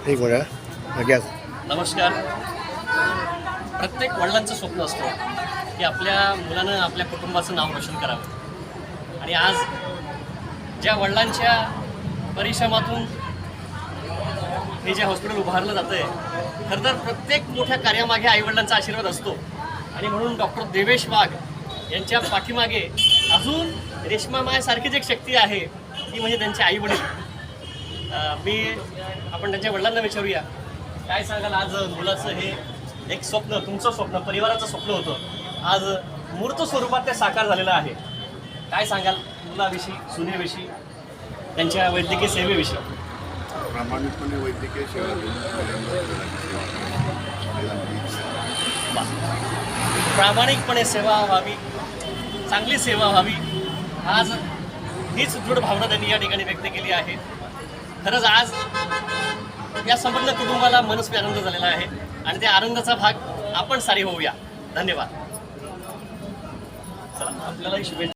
एक minute gas. नमस्कार. प्रत्येक वडिलांचं स्वप्न असतं की आपल्या मुलानं आपल्या कुटुंबाचं नाव रोशन करावं. आणि आज ज्या वडिलांच्या परिश्रमातून हे जे हॉस्पिटल उभारलं जातं आहे, खरं तर प्रत्येक मोठ्या कार्यामागे आईवडिलांचा आशीर्वाद असतो. आणि म्हणून डॉक्टर देवेश वाघ यांच्या पाठीमागे अजून रेश्मा मायासारखीच एक शक्ती आहे, ती म्हणजे त्यांचे आईवडील. आपण त्यांच्या वडिलांना विचारूया, काय सांगाल आज मुलाचं हे एक स्वप्न, तुमचं स्वप्न, परिवाराचं स्वप्न होतं, आज मूर्त स्वरूपात ते साकार झालेलं आहे. काय सांगाल मुलाविषयी, सुनेविषयी, त्यांच्या वैद्यकीय सेवेविषयी? प्रामाणिकपणे वैद्यकीय सेवा प्रामाणिकपणे सेवा व्हावी, चांगली सेवा व्हावी, आज हीच दृढ भावना त्यांनी या ठिकाणी व्यक्त केली आहे. खरंच आज या संपूर्ण कुटुंबाला मनस्वी आनंद झालेला आहे आणि त्या आनंदाचा भाग आपण सारे होऊया. धन्यवाद. चला, आपल्यालाही शुभेच्छा.